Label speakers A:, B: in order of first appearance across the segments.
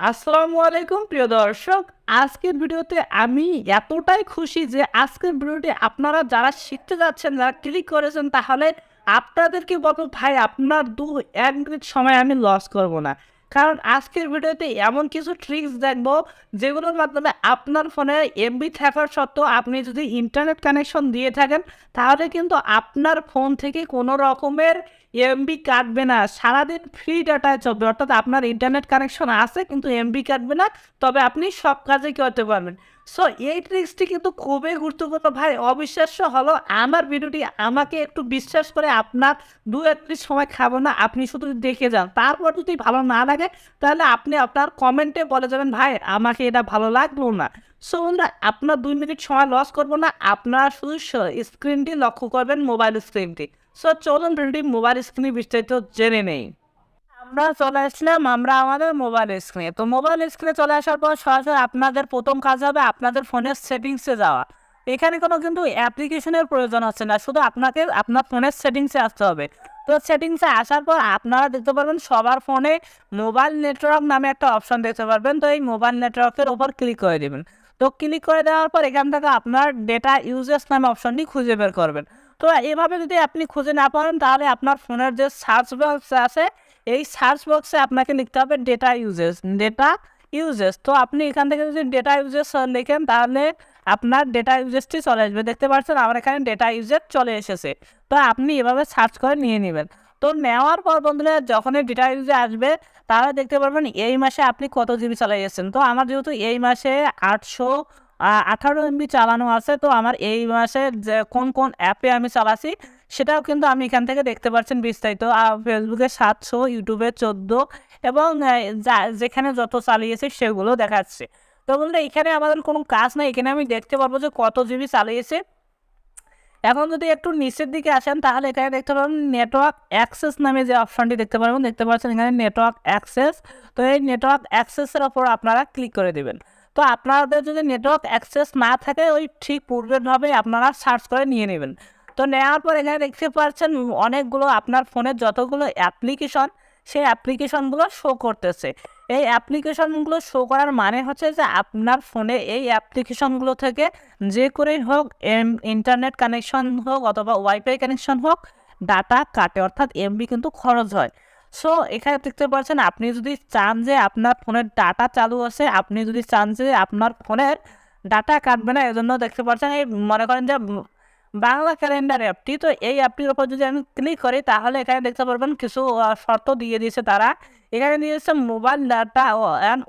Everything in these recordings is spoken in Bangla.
A: আসসালামু আলাইকুম প্রিয় দর্শক। আজকের ভিডিওতে আমি এতটাই খুশি যে আজকের ভিডিওটি আপনারা যারা শিখতে যাচ্ছেন, যারা ক্লিক করেছেন, তাহলে আপনাদেরকে বলবো ভাই আপনার 1 মিনিট সময় আমি লস করব না। কারণ আজকের ভিডিওতে এমন কিছু ট্রিক্স দেখবো যেগুলোর মাধ্যমে আপনার ফোনে এমবি থাকার সত্ত্বেও আপনি যদি ইন্টারনেট কানেকশন দিয়ে থাকেন তাহলে কিন্তু আপনার ফোন থেকে কোনো রকমের এমবি কাটবে না। সারাদিন ফ্রি ডাটায় চলবে, অর্থাৎ আপনার ইন্টারনেট কানেকশন আছে কিন্তু এমবি কাটবে না, তবে আপনি সব কাজে করতে পারবেন। সো এই ট্রিক্সটি কিন্তু খুবই গুরুত্বপূর্ণ ভাই, অবিশ্বাস্য হলো আমার ভিডিওটি। আমাকে একটু বিশ্বাস করে, আপনার 2-1 মিনিট সময় খাবো না, আপনি শুধু দেখে যান। তারপর যদি ভালো না লাগে তাহলে আপনি আপনার কমেন্টে বলে যাবেন ভাই আমাকে এটা ভালো লাগলো না। সো বন্ধুরা, আপনার 2 মিনিট সময় লস করবো না, আপনারা শুধু স্ক্রিনটি লক্ষ্য করবেন, মোবাইল স্ক্রিনটি। সো চলুন ভিডিওটি মোবাইল স্ক্রিনে বিস্তারিত জেনে নেই। আমরা চলে আসলাম আমাদের মোবাইল স্ক্রিনে। তো মোবাইল স্ক্রিনে চলে আসার পর সরাসরি আপনাদের প্রথম কাজ হবে আপনাদের ফোনের সেটিংসে যাওয়া। এখানে কোনো কিন্তু অ্যাপ্লিকেশনের প্রয়োজন হচ্ছে না, শুধু আপনাকে আপনার ফোনের সেটিংসে আসতে হবে। তো সেটিংসে আসার পর আপনারা দেখতে পারবেন সবার ফোনে মোবাইল নেটওয়ার্ক নামে একটা অপশন দেখতে পারবেন। তো এই মোবাইল নেটওয়ার্কের উপর ক্লিক করে দেবেন। তো ক্লিক করে দেওয়ার পর এখান থেকে আপনার ডেটা ইউজেস নামে অপশনটি খুঁজে বের করবেন। তো এভাবে যদি আপনি খুঁজে না পারেন তাহলে আপনার ফোনের যে সার্চ বক্স আছে, এই সার্চ বক্সে আপনাকে লিখতে হবে ডেটা ইউজেস। তো আপনি এখান থেকে যদি ডেটা ইউজেস লিখেন তাহলে আপনার ডেটা ইউজেসটি চলে আসবে। দেখতে পাচ্ছেন আমার এখানে ডেটা ইউজেস চলে এসেছে। তো আপনি এভাবে সার্চ করে নিয়ে নেবেন। তো নেওয়ার পর বন্ধুরা যখনই ডেটা ইউজে আসবে তাহলে দেখতে পারবেন এই মাসে আপনি কত জিবি চালাইয়েছেন। তো আমার যেহেতু এই মাসে 818 এমবি চালানো আছে, তো আমার এই মাসে যে কোন কোন অ্যাপে আমি চালাচ্ছি সেটাও কিন্তু আমি এখান থেকে দেখতে পাচ্ছেন বিস্তারিত। ফেসবুকে 700, ইউটিউবে 14 এবং যেখানে যত চালিয়েছে সেগুলো দেখাচ্ছে। তো বলতে এখানে আমাদের কোনো কাজ নাই, এখানে আমি দেখতে পারবো যে কত জিবি চালিয়েছে। এখন যদি একটু নিচের দিকে আসেন তাহলে এখানে দেখতে পাবেন নেটওয়ার্ক অ্যাক্সেস নামে যে অপশনটি দেখতে পাচ্ছেন এখানে নেটওয়ার্ক অ্যাক্সেস। তো এই নেটওয়ার্ক অ্যাক্সেসের ওপর আপনারা ক্লিক করে দেবেন। তো আপনাদের যদি নেটওয়ার্ক অ্যাক্সেস না থাকে ওই ঠিক পূর্বেরভাবে আপনারা সার্চ করে নিয়ে নেবেন। তো নেওয়ার পর এখানে দেখতে পাচ্ছেন অনেকগুলো আপনার ফোনের যতগুলো অ্যাপ্লিকেশন, সেই অ্যাপ্লিকেশনগুলো শো করতেছে। এই অ্যাপ্লিকেশনগুলো শো করার মানে হচ্ছে যে আপনার ফোনে এই অ্যাপ্লিকেশনগুলো থেকে যে করেই হোক ইন্টারনেট কানেকশন হোক অথবা ওয়াইফাই কানেকশন হোক, ডাটা কাটে, অর্থাৎ এমবি কিন্তু খরচ হয়। সো এখানে দেখতে পাচ্ছেন আপনি যদি চান যে আপনার ফোনের ডাটা চালু আছে, আপনি যদি চান যে আপনার ফোনের ডাটা কাটবে না, এজন্য দেখতে পাচ্ছেন এই মনে করেন যে বাংলা ক্যালেন্ডার অ্যাপটি। তো এই অ্যাপটির উপর যদি আমি ক্লিক করি তাহলে এখানে দেখতে পারবেন কিছু শর্ত দিয়ে দিয়েছে তারা। এখানে দিয়েছে মোবাইল ডাটা অ্যান্ড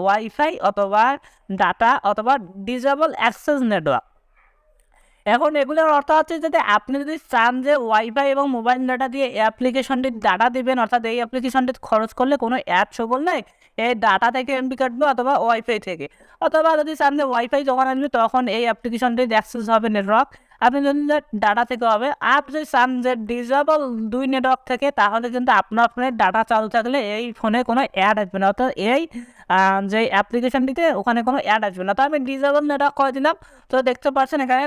A: ওয়াইফাই অথবা ডাটা অথবা ডিসেবল অ্যাক্সেস নেটওয়ার্ক। এখন এগুলোর অর্থ হচ্ছে যদি আপনি যদি চান যে ওয়াইফাই এবং মোবাইল ডাটা দিয়ে অ্যাপ্লিকেশনটির ডাটা দিবেন, অর্থাৎ এই অ্যাপ্লিকেশনটি খরচ করলে কোনো অ্যাড শো করলে এই ডাটা থেকে এমবি কাটবে অথবা ওয়াইফাই থেকে, অথবা যদি চান যে ওয়াইফাই যখন আসবে তখন এই অ্যাপ্লিকেশনটির অ্যাক্সেস হবে নেটওয়ার্ক, আপনি যদি ডাটা থেকে হবে। আর যদি চান যে ডিসেবল 2 নেটওয়ার্ক থেকে, তাহলে কিন্তু আপনার ফোনে ডাটা চালু থাকলে এই ফোনে কোনো অ্যাড আসবে না, অর্থাৎ এই যে অ্যাপ্লিকেশনটিতে ওখানে কোনো অ্যাড আসবে না। তো আমি ডিসেবল নেটওয়ার্ক করে দিলাম। তো দেখতে পাচ্ছেন এখানে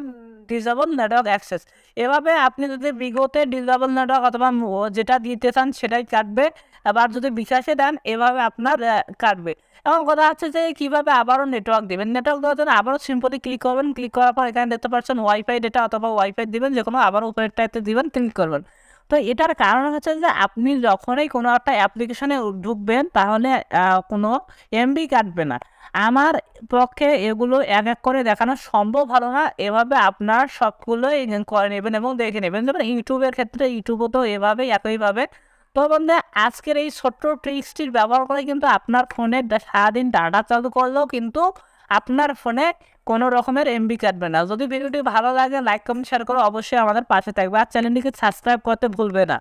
A: ডিসেবল নেটওয়ার্ক অ্যাক্সেস। এভাবে আপনি যদি বিগোতে ডিসেবল নেটওয়ার্ক অথবা যেটা দিতে চান সেটাই কাটবে। আবার যদি বিকাশে দেন এভাবে আপনার কাটবে। এবং কথা হচ্ছে যে কীভাবে আবারও নেটওয়ার্ক দেবেন। নেটওয়ার্ক দেওয়ার জন্য আবারও সিম্পলি ক্লিক করবেন। ক্লিক করার পর এখানে দেখতে পাচ্ছেন ওয়াইফাই ডেটা অথবা ওয়াইফাই দিবেন, যে কোনো আবার উপরেরটাতে দিবেন, ক্লিক করবেন। তো এটার কারণ হচ্ছে যে আপনি যখনই কোনো একটা অ্যাপ্লিকেশনে ঢুকবেন তাহলে কোনো এমবি কাটবে না। আমার পক্ষে এগুলো এক এক করে দেখানো সম্ভব হলো না, এভাবে আপনার সবগুলোই করে নেবেন এবং দেখে নেবেন। যেমন ইউটিউবের ক্ষেত্রে ইউটিউবও তো এভাবেই একইভাবে। তো বন্ধু, আজকের এই ছোট্ট ট্রিক্সটির ব্যবহার করে কিন্তু আপনার ফোনে সারাদিন ডাটা চালু করলেও কিন্তু আপনার ফোনে কোনো রকমের এমবি কাটবে না। যদি ভিডিওটি ভালো লাগে লাইক কমেন্ট শেয়ার করে অবশ্যই আমাদের পাশে থাকবে, আর চ্যানেলটিকে সাবস্ক্রাইব করতে ভুলবে না।